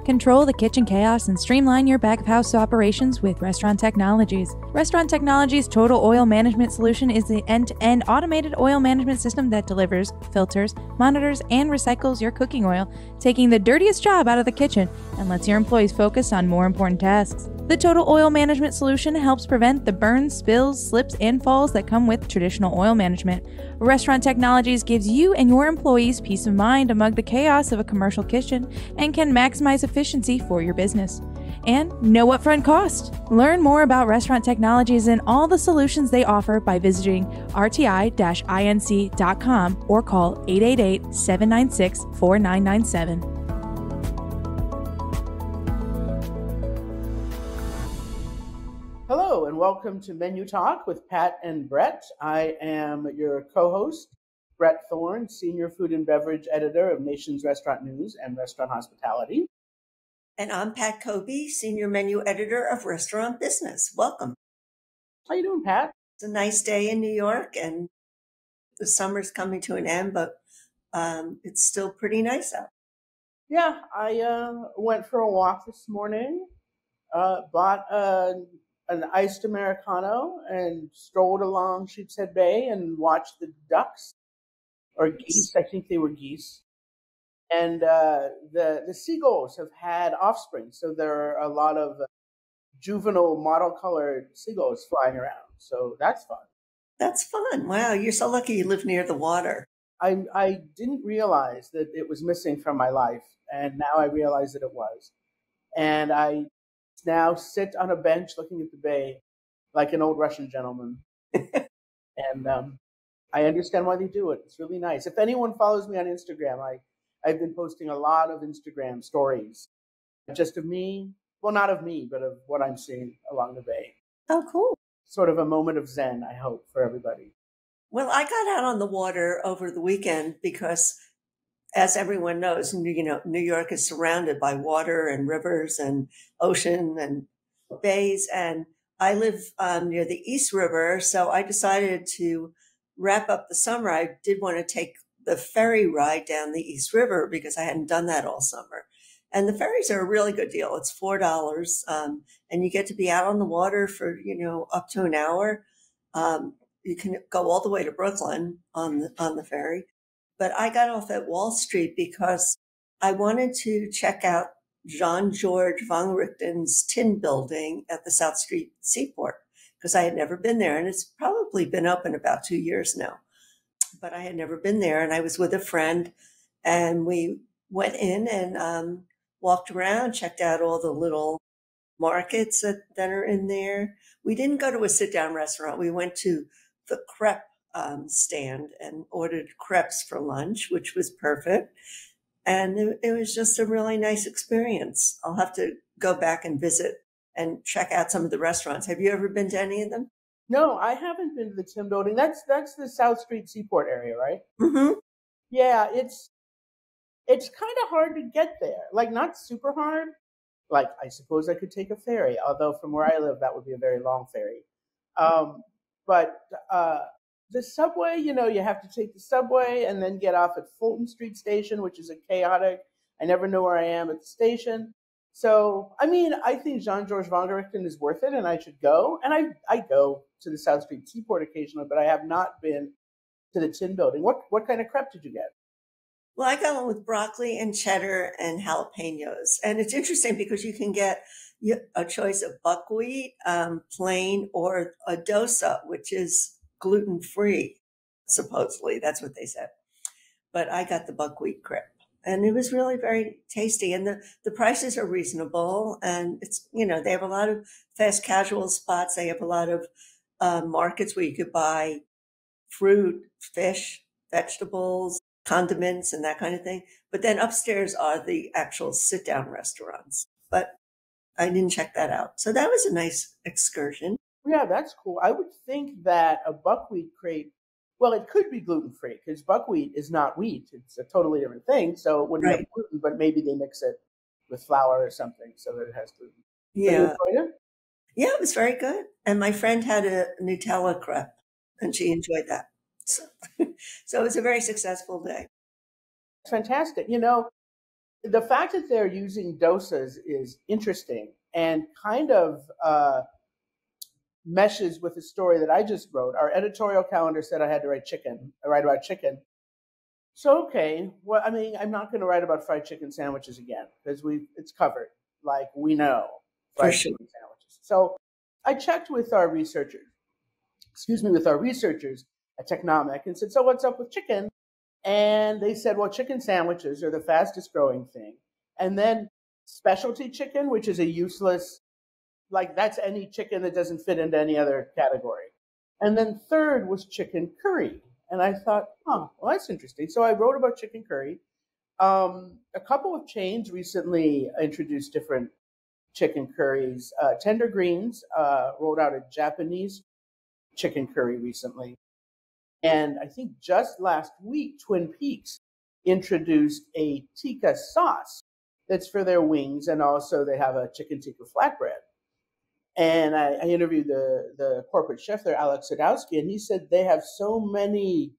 Control the kitchen chaos and streamline your back-of-house operations with Restaurant Technologies. Restaurant Technologies' Total Oil Management Solution is the end-to-end automated oil management system that delivers, filters, monitors, and recycles your cooking oil, taking the dirtiest job out of the kitchen and lets your employees focus on more important tasks. The Total Oil Management Solution helps prevent the burns, spills, slips, and falls that come with traditional oil management. Restaurant Technologies gives you and your employees peace of mind among the chaos of a commercial kitchen and can maximize efficiency for your business. And no upfront cost. Learn more about Restaurant Technologies and all the solutions they offer by visiting rti-inc.com or call 888-796-4997. Hello and welcome to Menu Talk with Pat and Bret. I am your co-host, Bret Thorn, Senior Food and Beverage Editor of Nation's Restaurant News and Restaurant Hospitality. And I'm Pat Cobe, Senior Menu Editor of Restaurant Business. Welcome. How you doing, Pat? It's a nice day in New York, and the summer's coming to an end, but it's still pretty nice out. Yeah, I went for a walk this morning, bought an iced Americano and strolled along Sheepshead Bay and watched the ducks, or geese, I think they were geese. And the seagulls have had offspring, so there are a lot of juvenile mottle-colored seagulls flying around. So that's fun. That's fun. Wow, you're so lucky you live near the water. I didn't realize that it was missing from my life, and now I realize that it was. And I now sit on a bench looking at the bay like an old Russian gentleman. And I understand why they do it. It's really nice. If anyone follows me on Instagram, I've been posting a lot of Instagram stories, just of me. Well, not of me, but of what I'm seeing along the bay. Oh, cool. Sort of a moment of zen, I hope, for everybody. Well, I got out on the water over the weekend because, as everyone knows, New York is surrounded by water and rivers and ocean and bays. And I live near the East River, so I decided to wrap up the summer. I did want to take the ferry ride down the East River because I hadn't done that all summer. And the ferries are a really good deal. It's $4, and you get to be out on the water for, up to an hour. You can go all the way to Brooklyn on the ferry. But I got off at Wall Street because I wanted to check out Jean-Georges Vongerichten's tin building at the South Street Seaport because I had never been there. And it's probably been open about 2 years now. But I had never been there. And I was with a friend, and we went in and walked around, checked out all the little markets that are in there. We didn't go to a sit-down restaurant. We went to the crepe stand and ordered crepes for lunch, which was perfect. And it was just a really nice experience. I'll have to go back and visit and check out some of the restaurants. Have you ever been to any of them? No, I haven't been to the Tin Building. That's the South Street Seaport area, right? Mm-hmm. Yeah, it's kind of hard to get there. Like, not super hard. Like, I suppose I could take a ferry, although from where I live, that would be a very long ferry. But the subway, you have to take the subway and then get off at Fulton Street Station, which is a chaotic. I never know where I am at the station. So, I mean, I think Jean-Georges Vongerichten is worth it, and I should go. And I go to the South Street Seaport occasionally, but I have not been to the Tin Building. What kind of crepe did you get? Well, I got one with broccoli and cheddar and jalapenos. And it's interesting because you can get a choice of buckwheat, plain, or a dosa, which is gluten-free, supposedly. That's what they said. But I got the buckwheat crepe. And it was really very tasty. And the prices are reasonable. And it's, they have a lot of fast casual spots. They have a lot of markets where you could buy fruit, fish, vegetables, condiments, and that kind of thing. But then upstairs are the actual sit-down restaurants. But I didn't check that out. So that was a nice excursion. Yeah, that's cool. I would think that a buckwheat crepe, well, it could be gluten-free because buckwheat is not wheat. It's a totally different thing. So it wouldn't have gluten, but maybe they mix it with flour or something so that it has gluten. Yeah. Yeah, it was very good. And my friend had a Nutella crepe, and she enjoyed that. So it was a very successful day. Fantastic. the fact that they're using dosas is interesting and kind of meshes with the story that I just wrote. Our editorial calendar said I had to write about chicken. So, okay, well, I mean, I'm not going to write about fried chicken sandwiches again because it's covered. Like, we know fried chicken sandwiches. So I checked with our researchers at Technomic and said, so what's up with chicken? And they said, well, chicken sandwiches are the fastest growing thing. And then specialty chicken, which is a useless, like that's any chicken that doesn't fit into any other category. And then third was chicken curry. And I thought, well, that's interesting. So I wrote about chicken curry. A couple of chains recently introduced different chicken curries. Tender Greens rolled out a Japanese chicken curry recently. And I think just last week, Twin Peaks introduced a tikka sauce that's for their wings. And also they have a chicken tikka flatbread. And I interviewed the corporate chef there, Alex Sadowski, and he said they have so many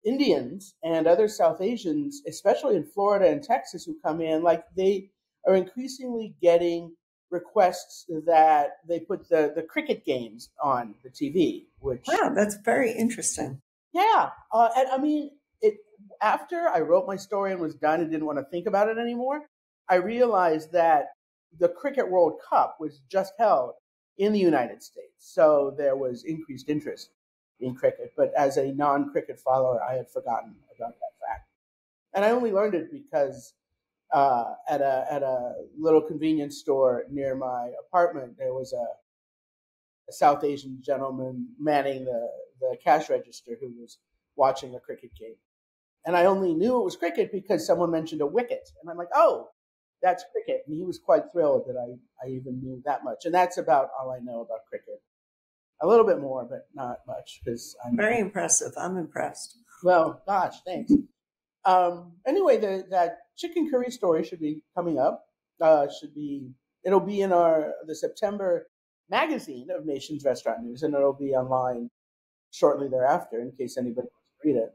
Indians and other South Asians, especially in Florida and Texas, who come in, like they are increasingly getting requests that they put the cricket games on the TV, which... Wow, that's very interesting. Yeah. And I mean, after I wrote my story and was done and didn't want to think about it anymore, I realized that the Cricket World Cup was just held in the United States. So there was increased interest in cricket. But as a non-cricket follower, I had forgotten about that fact. And I only learned it because at a little convenience store near my apartment, there was a South Asian gentleman manning the cash register who was watching a cricket game. And I only knew it was cricket because someone mentioned a wicket. And I'm like, oh, that's cricket. And he was quite thrilled that I even knew that much. And that's about all I know about cricket. A little bit more, but not much. Because I'm very impressive. I'm impressed. Well, gosh, thanks. Anyway, that chicken curry story should be coming up. It'll be in the September magazine of Nation's Restaurant News, and it'll be online shortly thereafter in case anybody wants to read it.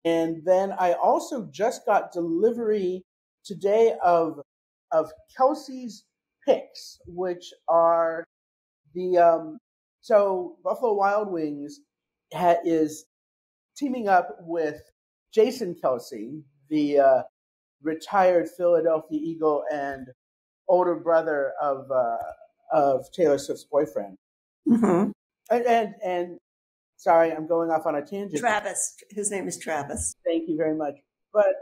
And then I also just got delivery today of Kelsey's Picks, which are so Buffalo Wild Wings is teaming up with Jason Kelsey, the retired Philadelphia Eagle and older brother of Taylor Swift's boyfriend. Mm-hmm. And sorry, I'm going off on a tangent. Travis. His name is Travis. Thank you very much. But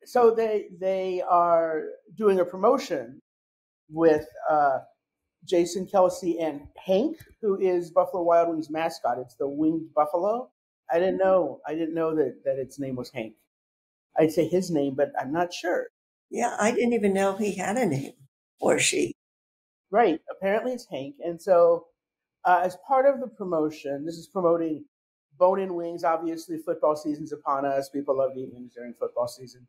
so they are doing a promotion with Jason Kelsey and Hank, who is Buffalo Wild Wings mascot. It's the winged buffalo. I didn't know that its name was Hank. I'd say his name, but I'm not sure. Yeah, I didn't even know he had a name, or she. Right. Apparently it's Hank. And so as part of the promotion, this is promoting bone-in wings. Obviously, football season's upon us. People love to eat wings during football season.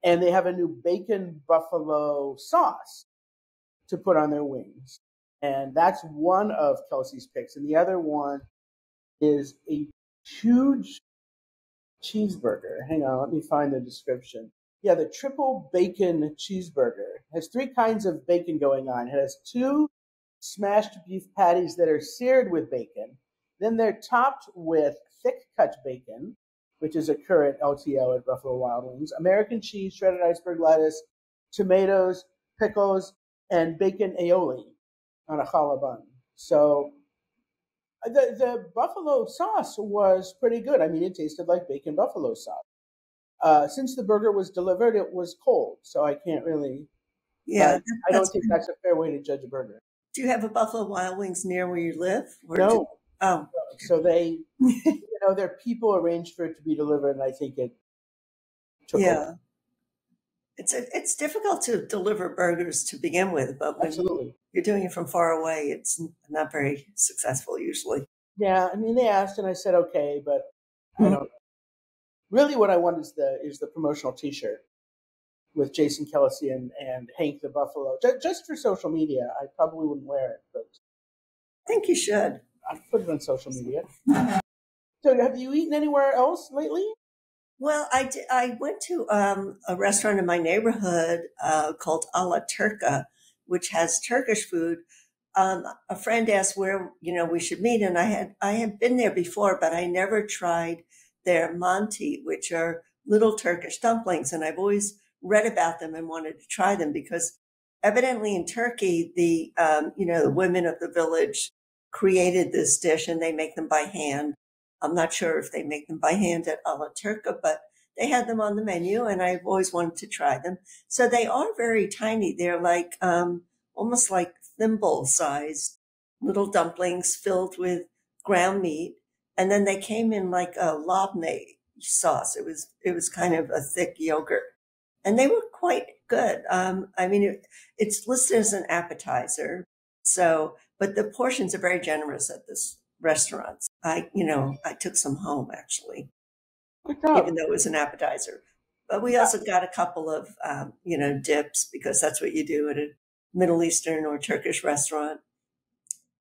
And they have a new bacon buffalo sauce to put on their wings. And that's one of Kelsey's picks. And the other one is a huge cheeseburger. Hang on, let me find the description. Yeah, the triple bacon cheeseburger. It has 3 kinds of bacon going on. It has 2 smashed beef patties that are seared with bacon. Then they're topped with thick cut bacon, which is a current LTO at Buffalo Wild Wings, American cheese, shredded iceberg lettuce, tomatoes, pickles, and bacon aioli on a challah bun. So the buffalo sauce was pretty good. I mean, it tasted like bacon buffalo sauce. Since the burger was delivered, it was cold, so I can't really. Yeah, I don't think that's a fair way to judge a burger. Do you have a Buffalo Wild Wings near where you live? No. Oh, so they, their people arranged for it to be delivered, and I think it took. Yeah. Over. It's difficult to deliver burgers to begin with, but when Absolutely. You're doing it from far away, it's not very successful usually. Yeah, I mean, they asked, and I said okay, but I don't. Really, what I want is the promotional T-shirt with Jason Kelsey and Hank the Buffalo, just for social media. I probably wouldn't wear it, but I think you should. I'd put it on social media. So, have you eaten anywhere else lately? Well, I went to a restaurant in my neighborhood called Alla Turca, which has Turkish food. A friend asked where we should meet, and I had been there before, but I never tried their manti, which are little Turkish dumplings, and I've always read about them and wanted to try them because evidently in Turkey the women of the village created this dish and they make them by hand. I'm not sure if they make them by hand at Alla Turca, but they had them on the menu and I've always wanted to try them. So they are very tiny. They're like almost like thimble sized little dumplings filled with ground meat. And then they came in like a labneh sauce. It was kind of a thick yogurt and they were quite good. It's listed as an appetizer. So, but the portions are very generous at this restaurant. I took some home actually, Good job. even though it was an appetizer. But we also got a couple of, dips because that's what you do at a Middle Eastern or Turkish restaurant.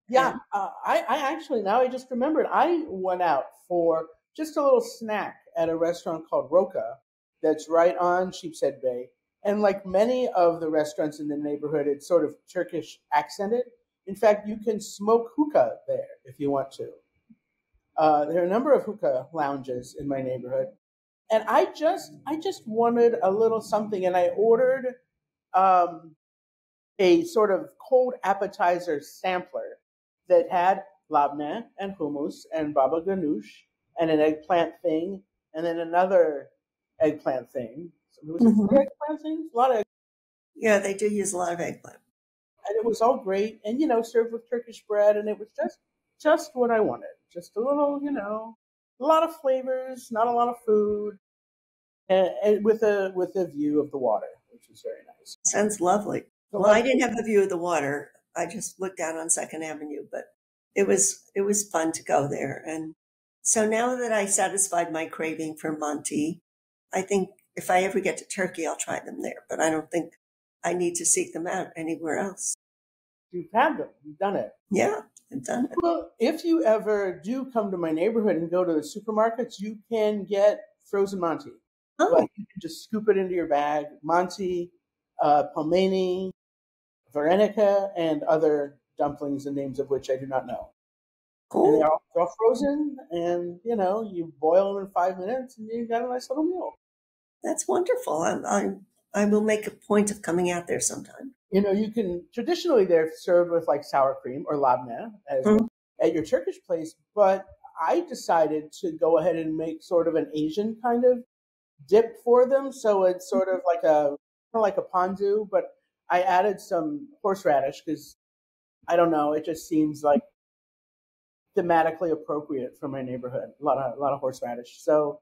Yeah, I actually, now I just remembered, I went out for just a little snack at a restaurant called Rocca that's right on Sheepshead Bay. And like many of the restaurants in the neighborhood, it's sort of Turkish accented. In fact, you can smoke hookah there if you want to. There are a number of hookah lounges in my neighborhood. And I just wanted a little something, and I ordered a sort of cold appetizer sampler that had labneh and hummus and babaghanoush and an eggplant thing, and then another eggplant thing. So was it three eggplant things? A lot of, Yeah, they do use a lot of eggplant. and it was all great, and served with Turkish bread, and it was just what I wanted. Just a little, a lot of flavors, not a lot of food, and with a view of the water, which was very nice. Sounds lovely. So Well, I didn't have the view of the water. I just looked down on Second Avenue, but it was fun to go there. And so now that I satisfied my craving for Monty, I think if I ever get to Turkey, I'll try them there. But I don't think I need to seek them out anywhere else. you've had them, you've done it. Yeah, I've done it. Well, if you ever do come to my neighborhood and go to the supermarkets, you can get frozen Monty. Oh, Like you can just scoop it into your bag. Monty, pelmeni, varenica, and other dumplings, the names of which I do not know. And cool. they're all frozen, and you boil them in 5 minutes, and you got a nice little meal. That's wonderful. I will make a point of coming out there sometime. You can traditionally they're served with like sour cream or labneh as at your Turkish place, but I decided to go ahead and make sort of an Asian kind of dip for them. So it's sort of like a ponzu, but I added some horseradish because I don't know, it just seems like thematically appropriate for my neighborhood. A lot of horseradish. So,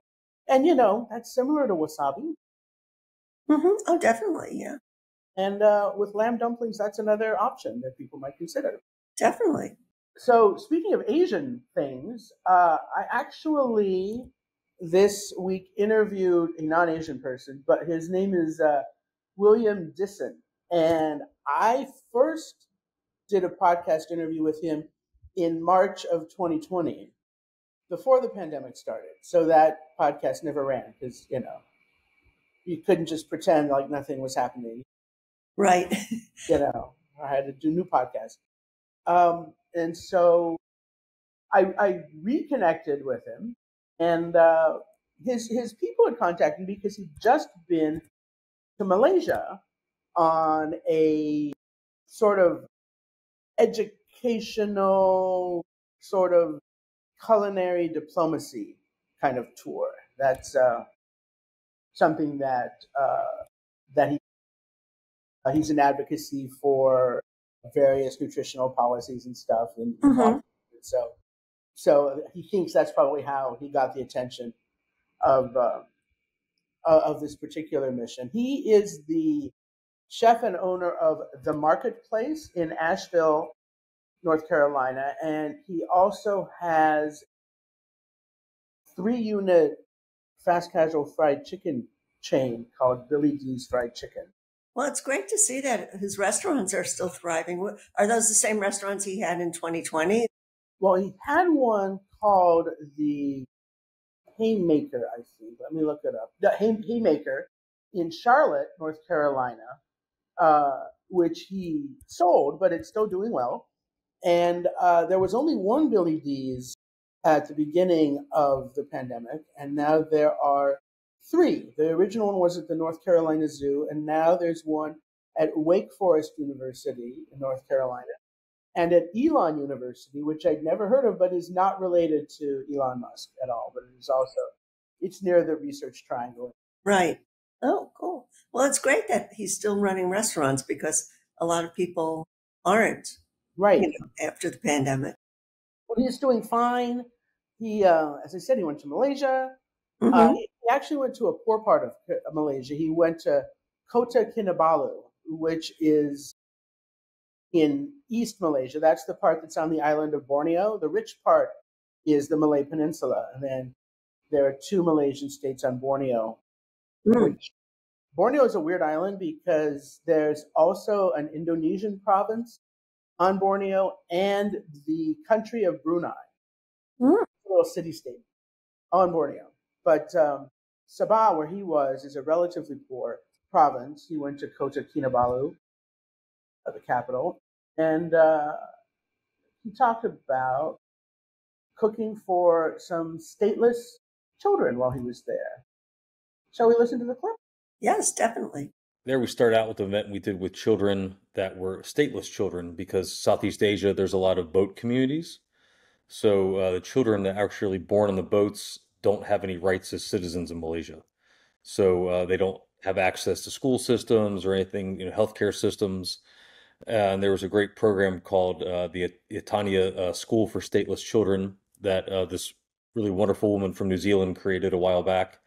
and that's similar to wasabi. Oh, definitely. Yeah, And with lamb dumplings, that's another option that people might consider. definitely. So, speaking of Asian things, I actually this week interviewed a non-Asian person, but his name is William Disson. And I first did a podcast interview with him in March of 2020, before the pandemic started. So that podcast never ran because, you couldn't just pretend like nothing was happening. Right. I had to do new podcasts. And so I reconnected with him, and his people had contacted me because he'd just been to Malaysia on a sort of educational, sort of culinary diplomacy kind of tour. That's something that he's an advocacy for various nutritional policies and stuff, and so he thinks that's probably how he got the attention of this particular mission. He is the chef and owner of The Marketplace in Asheville, North Carolina, and he also has 3-unit fast casual fried chicken chain called Billy D's Fried Chicken. Well, it's great to see that his restaurants are still thriving. Are those the same restaurants he had in 2020? Well, he had one called the Haymaker, I think. Let me look it up. The Haymaker in Charlotte, North Carolina, which he sold, but it's still doing well. And there was only one Billy D's at the beginning of the pandemic, and now there are three. The original one was at the North Carolina Zoo, and now there's one at Wake Forest University in North Carolina, and at Elon University, which I'd never heard of, but is not related to Elon Musk at all. But it is also, it's near the Research Triangle. Right. Oh, cool. Well, it's great that he's still running restaurants because a lot of people aren't, Right. After the pandemic. Well, he's doing fine. He, as I said, he went to Malaysia. Mm-hmm. He actually went to a poor part of Malaysia. He went to Kota Kinabalu, which is in East Malaysia. That's the part that's on the island of Borneo. The rich part is the Malay Peninsula. And then there are two Malaysian states on Borneo. Borneo is a weird island because there's also an Indonesian province on Borneo and the country of Brunei, a little city-state on Borneo. But Sabah, where he was, is a relatively poor province. He went to Kota Kinabalu, the capital, and he talked about cooking for some stateless children while he was there. Shall we listen to the clip? Yes, definitely. There we start out with the event we did with children that were stateless children because Southeast Asia, there's a lot of boat communities. So the children that are actually born on the boats don't have any rights as citizens in Malaysia. So they don't have access to school systems or anything, healthcare systems. And there was a great program called the Itania School for Stateless Children that this really wonderful woman from New Zealand created a while back,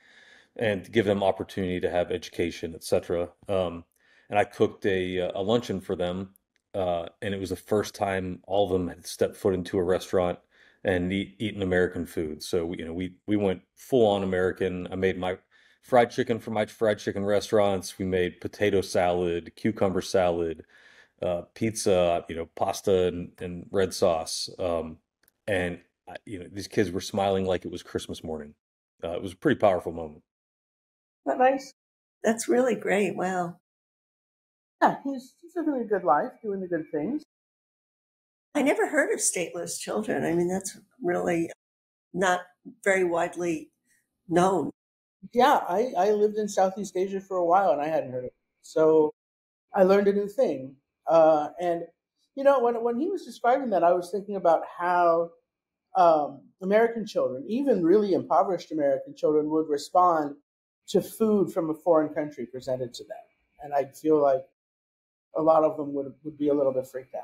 and to give them opportunity to have education, etc. And I cooked a luncheon for them, and it was the first time all of them had stepped foot into a restaurant and eaten American food. So we went full on American. I made my fried chicken for my fried chicken restaurants. We made potato salad, cucumber salad, pizza, pasta and red sauce. And these kids were smiling like it was Christmas morning. It was a pretty powerful moment. Isn't that nice? That's really great. Wow. Yeah, he's living a good life, doing the good things. I never heard of stateless children. I mean, that's really not very widely known. Yeah, I lived in Southeast Asia for a while, and I hadn't heard of it. So I learned a new thing. And, when he was describing that, I was thinking about how American children, even really impoverished American children, would respond to food from a foreign country presented to them. And I feel like a lot of them would be a little bit freaked out.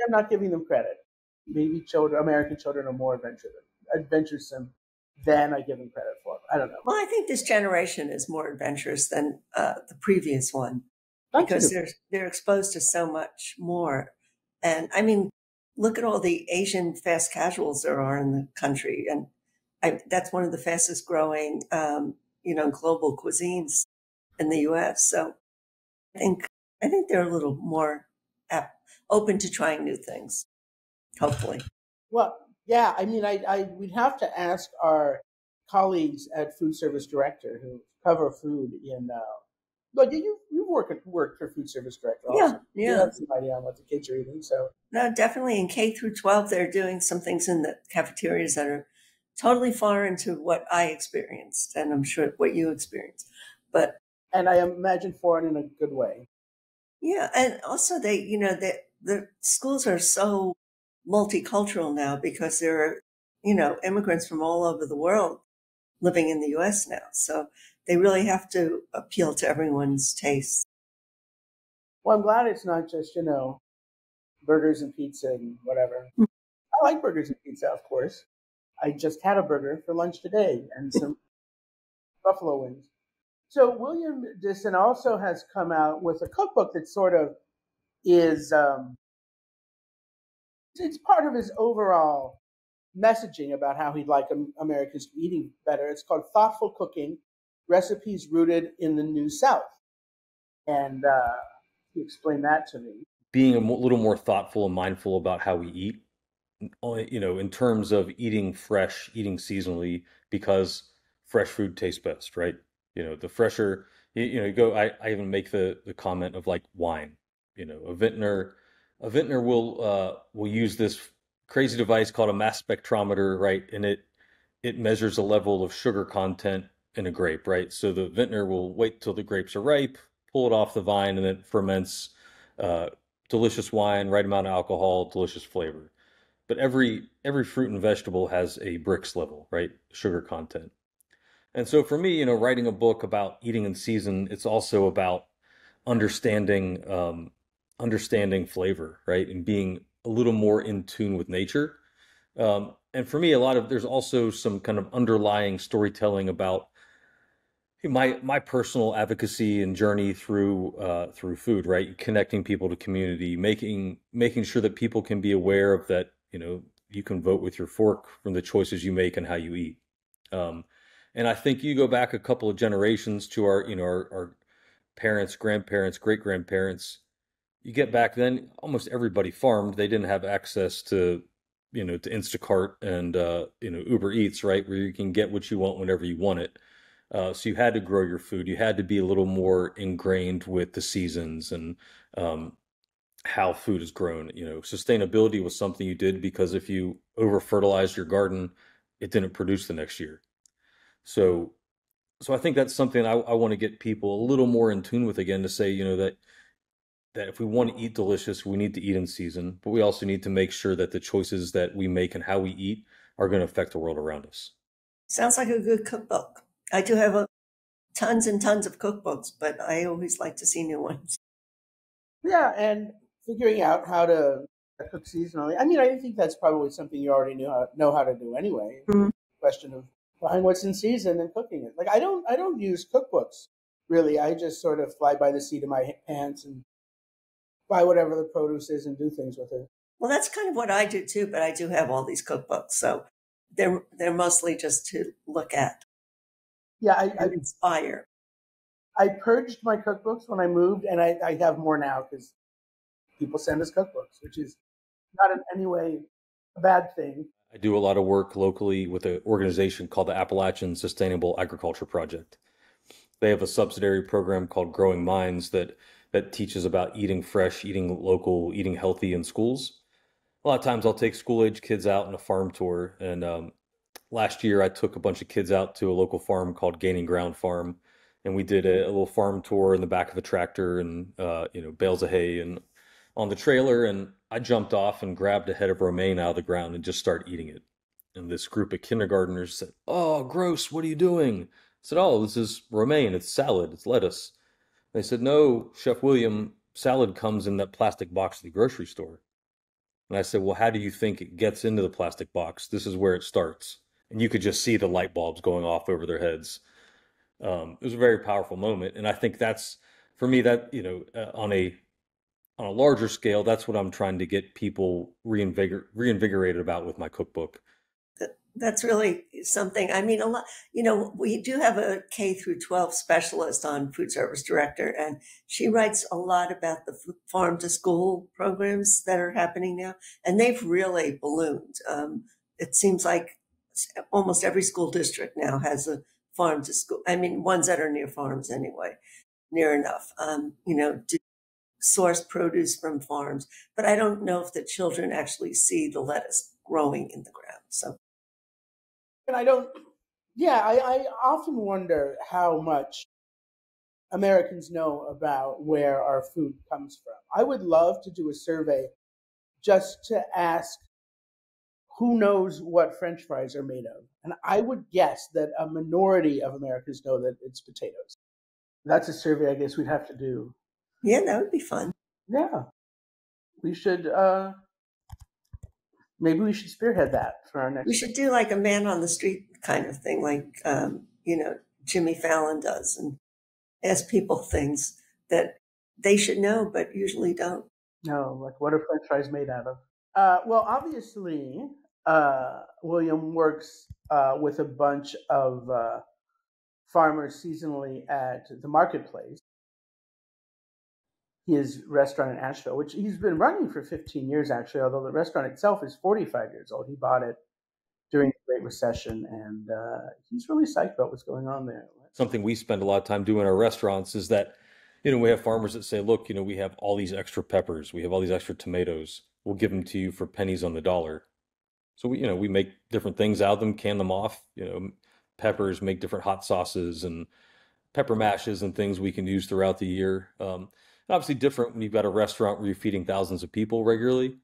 I'm not giving them credit. Maybe American children are more adventuresome than I give them credit for. I don't know. Well, I think this generation is more adventurous than the previous one because they're exposed to so much more. And I mean, look at all the Asian fast casuals there are in the country. And that's one of the fastest growing, global cuisines in the U.S. So I think they're a little more open to trying new things, hopefully. Well, yeah, I mean, we'd have to ask our colleagues at Food Service Director who cover food in, but you've worked for Food Service Director also. Yeah. You have some idea on what the kids are eating, so. No, definitely in K through 12, they're doing some things in the cafeterias that are totally foreign to what I experienced, and I'm sure what you experienced. And I imagine foreign in a good way. Yeah, and also the schools are so multicultural now because there are, immigrants from all over the world living in the U.S. now. So they really have to appeal to everyone's tastes. Well, I'm glad it's not just, burgers and pizza and whatever. I like burgers and pizza, of course. I just had a burger for lunch today and some buffalo wings. So William Disson also has come out with a cookbook that sort of is, it's part of his overall messaging about how he'd like Americans to be eating better. It's called Thoughtful Cooking, Recipes Rooted in the New South. And he explained that to me. Being a little more thoughtful and mindful about how we eat, in terms of eating fresh, eating seasonally, because fresh food tastes best, right? The fresher, you go, I even make the comment of like wine. A vintner will use this crazy device called a mass spectrometer, right? And it measures the level of sugar content in a grape, right? So the vintner will wait till the grapes are ripe, pull it off the vine, and it ferments uh, delicious wine, right amount of alcohol, delicious flavor. But every fruit and vegetable has a Brix level, right? Sugar content. And so for me, writing a book about eating in season, it's also about understanding understanding flavor, right? And being a little more in tune with nature. And for me, there's also some kind of underlying storytelling about my personal advocacy and journey through food, right? Connecting people to community, making sure that people can be aware of that, you can vote with your fork from the choices you make and how you eat. Um, and I think you go back a couple of generations to our parents, grandparents, great grandparents. You get back then, almost everybody farmed. They didn't have access to Instacart and Uber Eats, right? Where you can get what you want whenever you want it. So you had to grow your food. You had to be a little more ingrained with the seasons and how food is grown. Sustainability was something you did because if you over fertilized your garden, it didn't produce the next year. So, so I think that's something I want to get people a little more in tune with again to say, that if we want to eat delicious, we need to eat in season, but we also need to make sure that the choices that we make and how we eat are going to affect the world around us. Sounds like a good cookbook. I do have tons and tons of cookbooks, but I always like to see new ones. Yeah, and figuring out how to cook seasonally. I mean, I think that's probably something you already know how to do anyway. Mhm. Question of buying what's in season and cooking it. Like I don't use cookbooks really. I just sort of fly by the seat of my pants and buy whatever the produce is and do things with it. Well, that's kind of what I do too, but I do have all these cookbooks, so they're mostly just to look at Yeah, and inspire. I purged my cookbooks when I moved, and I have more now because people send us cookbooks, which is not in any way a bad thing. I do a lot of work locally with an organization called the Appalachian Sustainable Agriculture Project. They have a subsidiary program called Growing Minds that teaches about eating fresh, eating local, eating healthy in schools. A lot of times I'll take school age kids out on a farm tour. And last year I took a bunch of kids out to a local farm called Gaining Ground Farm. And we did a little farm tour in the back of a tractor and, bales of hay and on the trailer. And I jumped off and grabbed a head of romaine out of the ground and just started eating it. And this group of kindergartners said, "Oh, gross, what are you doing?" I said, "Oh, this is romaine. It's salad. It's lettuce." They said, "No, Chef William, salad comes in that plastic box at the grocery store." And I said, "Well, how do you think it gets into the plastic box? This is where it starts." And you could just see the light bulbs going off over their heads. It was a very powerful moment. And I think that's, for me, that, on a larger scale, that's what I'm trying to get people reinvigorated about with my cookbook. That's really something. I mean, a lot, we do have a K through 12 specialist on food service director, and she writes a lot about the farm to school programs that are happening now, and they've really ballooned. It seems like almost every school district now has a farm to school. I mean, ones that are near farms anyway, near enough, to source produce from farms. But I don't know if the children actually see the lettuce growing in the ground. So And I don't, yeah, I often wonder how much Americans know about where our food comes from. I would love to do a survey just to ask who knows what French fries are made of. And I would guess that a minority of Americans know that it's potatoes. That's a survey I guess we'd have to do. yeah, that would be fun. Yeah, we should, maybe we should spearhead that for our next. We should do like a man on the street kind of thing, like, Jimmy Fallon does, and ask people things that they should know, but usually don't. No, like what are French fries made out of? Well, obviously, William works with a bunch of farmers seasonally at the marketplace. His restaurant in Asheville, which he's been running for 15 years, actually, although the restaurant itself is 45 years old. He bought it during the Great Recession, and he's really psyched about what's going on there. Something we spend a lot of time doing in our restaurants is that, we have farmers that say, look, we have all these extra peppers, we have all these extra tomatoes, we'll give them to you for pennies on the dollar. So we make different things out of them, can them off, peppers, make different hot sauces and pepper mashes and things we can use throughout the year. Obviously different when you've got a restaurant where you're feeding thousands of people regularly,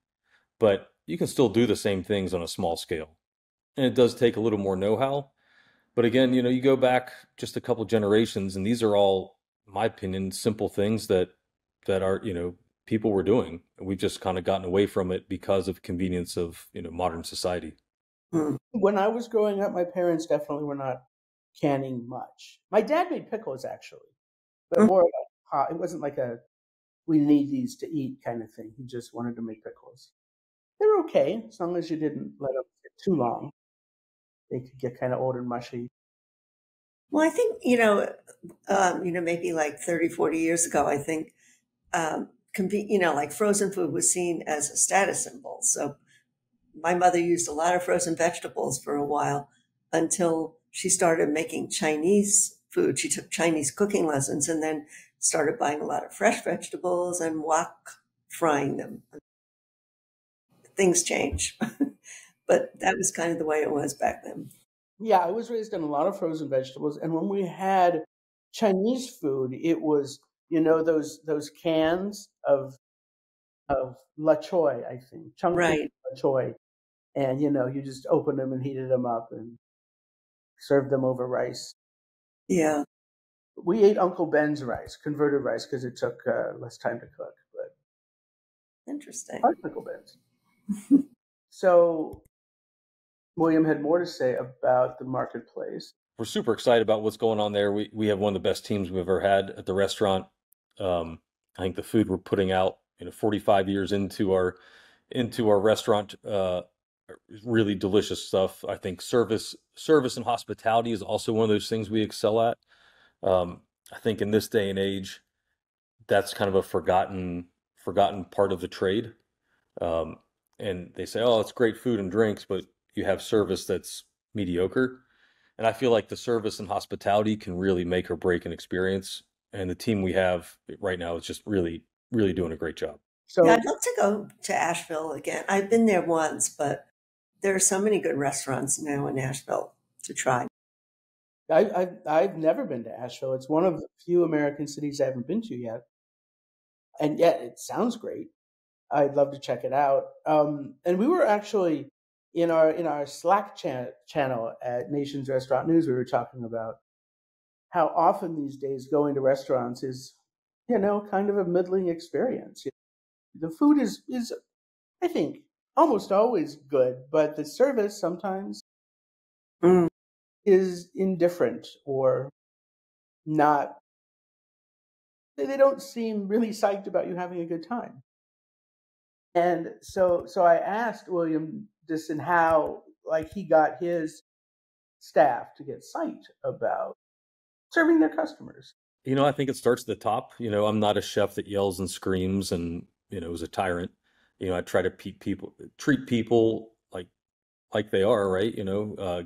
but you can still do the same things on a small scale. And it does take a little more know-how. But again, you go back just a couple generations, and these are all, in my opinion, simple things that are, people were doing. And we've just kind of gotten away from it because of convenience of, modern society. When I was growing up, my parents definitely were not canning much. My dad made pickles, actually, but more like it wasn't like a we need these to eat kind of thing. He just wanted to make pickles. They were okay as long as you didn't let them get too long. They could get kind of old and mushy. Well, I think, maybe like 30, 40 years ago, I think, like frozen food was seen as a status symbol. So my mother used a lot of frozen vegetables for a while until she started making Chinese food. She took Chinese cooking lessons and then started buying a lot of fresh vegetables and wok frying them. Things change, but that was kind of the way it was back then. Yeah, I was raised on a lot of frozen vegetables, and when we had Chinese food, it was those cans of la choy, I think, chunky Right. la choy, and you just opened them and heated them up and served them over rice. Yeah. We ate Uncle Ben's rice, converted rice, because it took less time to cook. But interesting. I like Uncle Ben's. So William had more to say about the marketplace. We're super excited about what's going on there. We have one of the best teams we've ever had at the restaurant. I think the food we're putting out, 45 years into our restaurant, really delicious stuff. I think service and hospitality is also one of those things we excel at. I think in this day and age, that's kind of a forgotten part of the trade. And they say, oh, it's great food and drinks, but you have service that's mediocre. And I feel like the service and hospitality can really make or break an experience. And the team we have right now is just really, really doing a great job. So Yeah, I'd love to go to Asheville again. I've been there once, but there are so many good restaurants now in Asheville to try. I've never been to Asheville. It's one of the few American cities I haven't been to yet. And yet it sounds great. I'd love to check it out. And we were actually in our Slack channel at Nation's Restaurant News, we were talking about how often these days going to restaurants is, kind of a middling experience. The food is I think, almost always good, but the service sometimes is indifferent or not. They don't seem really psyched about you having a good time. And so I asked William this and how he got his staff to get psyched about serving their customers. I think it starts at the top. I'm not a chef that yells and screams and, is a tyrant. I try to treat people like they are, right?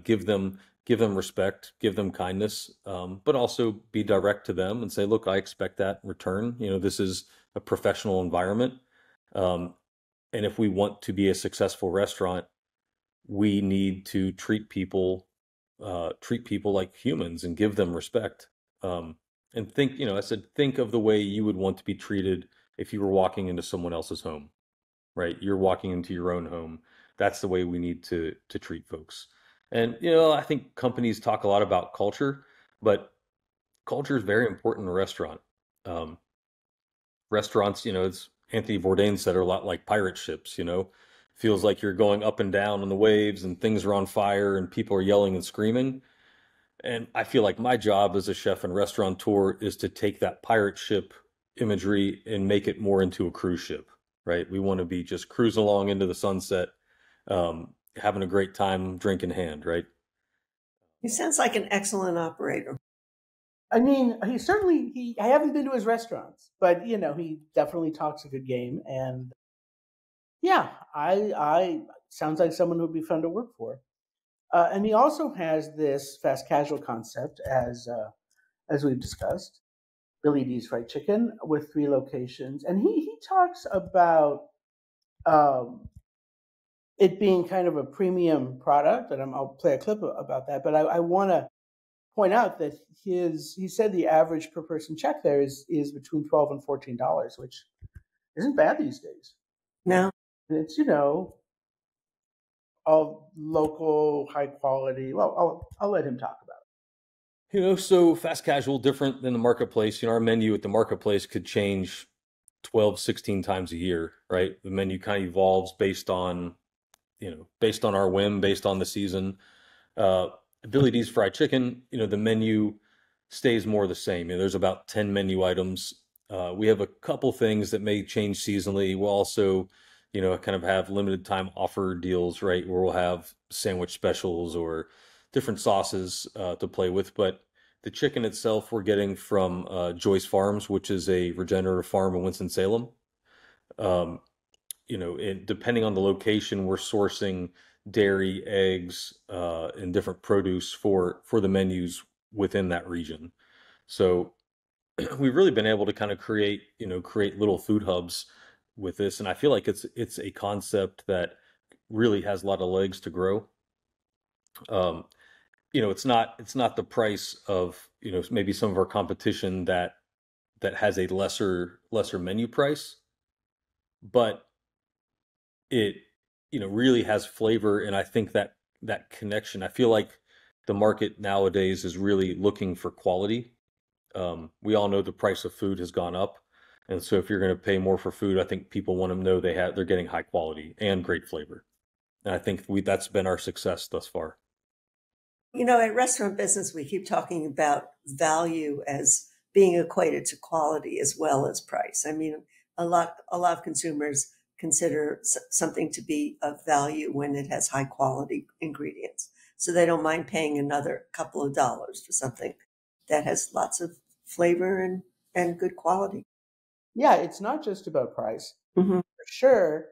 Give them respect, give them kindness, but also be direct to them and say, look, I expect that in return. This is a professional environment. And if we want to be a successful restaurant, we need to treat people like humans and give them respect. And think, I said, think of the way you would want to be treated if you were walking into someone else's home, right? You're walking into your own home. That's the way we need to treat folks. And, I think companies talk a lot about culture, but culture is very important in a restaurant. Restaurants, it's Anthony Bourdain said, are a lot like pirate ships, feels like you're going up and down on the waves and things are on fire and people are yelling and screaming. And I feel like my job as a chef and restaurateur is to take that pirate ship imagery and make it more into a cruise ship, right? We want to be just cruising along into the sunset, having a great time, drink in hand, right? He sounds like an excellent operator. I mean, I haven't been to his restaurants, but he definitely talks a good game. And yeah, I sounds like someone who would be fun to work for. And he also has this fast casual concept, as we've discussed, Billy D's Fried Chicken with 3 locations. And he talks about it being kind of a premium product, and I'll play a clip about that. But I want to point out that he said the average per person check there is between $12 and $14, which isn't bad these days. No. And it's, all local, high quality. Well, I'll let him talk about it. So fast casual, different than the marketplace. Our menu at the marketplace could change 12, 16 times a year, right? The menu kind of evolves based on our whim, based on the season. Billy D's Fried Chicken, the menu stays more the same. There's about 10 menu items. We have a couple things that may change seasonally. We'll also, kind of have limited time offer deals, right? Where we'll have sandwich specials or different sauces to play with. But the chicken itself, we're getting from Joyce Farms, which is a regenerative farm in Winston-Salem. Depending on the location, we're sourcing dairy, eggs, and different produce for the menus within that region. So we've really been able to kind of create little food hubs with this, and I feel like it's a concept that really has a lot of legs to grow. It's not the price of maybe some of our competition that has a lesser menu price, but it really has flavor, and I think that connection. I feel like the market nowadays is really looking for quality. We all know the price of food has gone up, and so if you're going to pay more for food, I think people want to know they're getting high quality and great flavor, and I think that's been our success thus far. At restaurant business, we keep talking about value as being equated to quality as well as price. I mean, a lot of consumers consider something to be of value when it has high quality ingredients. So they don't mind paying another couple of dollars for something that has lots of flavor and good quality. Yeah, it's not just about price, Mm-hmm. for sure.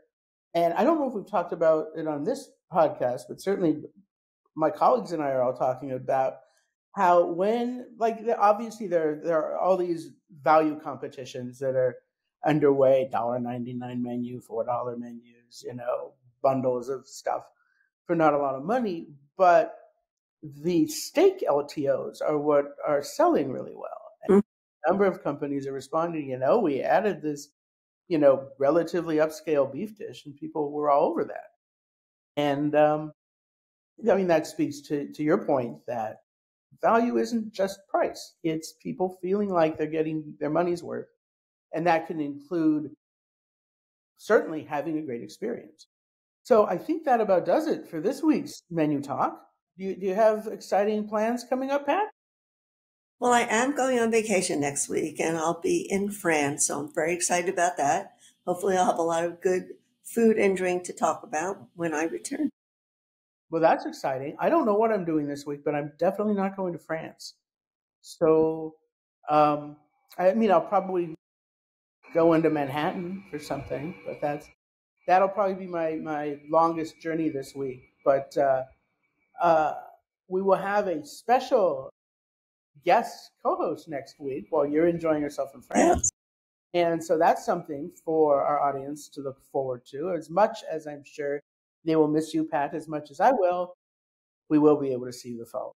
And I don't know if we've talked about it on this podcast, but certainly my colleagues and I are all talking about how obviously there are all these value competitions that are underway, $1.99 menu, $4 menus, bundles of stuff for not a lot of money. But the steak LTOs are what are selling really well. And a number of companies are responding, we added this, relatively upscale beef dish, and people were all over that. And that speaks to your point that value isn't just price. It's people feeling like they're getting their money's worth. And that can include certainly having a great experience. So I think that about does it for this week's Menu Talk. Do you have exciting plans coming up, Pat? Well, I am going on vacation next week, and I'll be in France, so I'm very excited about that. Hopefully I'll have a lot of good food and drink to talk about when I return. Well, that's exciting. I don't know what I'm doing this week, but I'm definitely not going to France. So, I'll probably go into Manhattan for something, but that'll probably be my longest journey this week. But we will have a special guest co-host next week while you're enjoying yourself in France. Yes. And so that's something for our audience to look forward to. As much as I'm sure they will miss you, Pat, as much as I will, we will be able to see you the fall.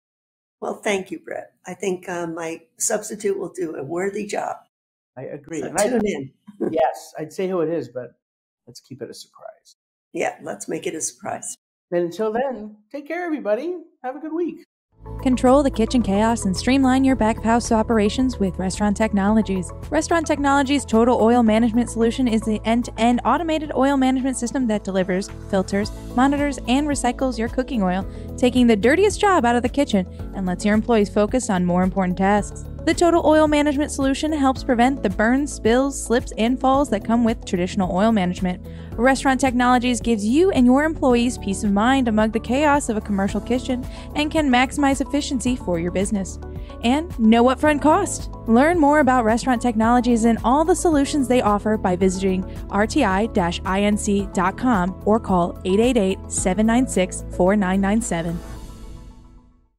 Well, thank you, Bret. I think my substitute will do a worthy job. I agree. So and tune in. Yes, I'd say who it is, but let's keep it a surprise. Yeah, let's make it a surprise. And until then, take care, everybody. Have a good week. Control the kitchen chaos and streamline your back of house operations with Restaurant Technologies. Restaurant Technologies' total oil management solution is the end-to-end automated oil management system that delivers, filters, monitors, and recycles your cooking oil, taking the dirtiest job out of the kitchen and lets your employees focus on more important tasks. The total oil management solution helps prevent the burns, spills, slips, and falls that come with traditional oil management. Restaurant Technologies gives you and your employees peace of mind among the chaos of a commercial kitchen and can maximize efficiency for your business. And no upfront cost. Learn more about Restaurant Technologies and all the solutions they offer by visiting rti-inc.com or call 888-796-4997.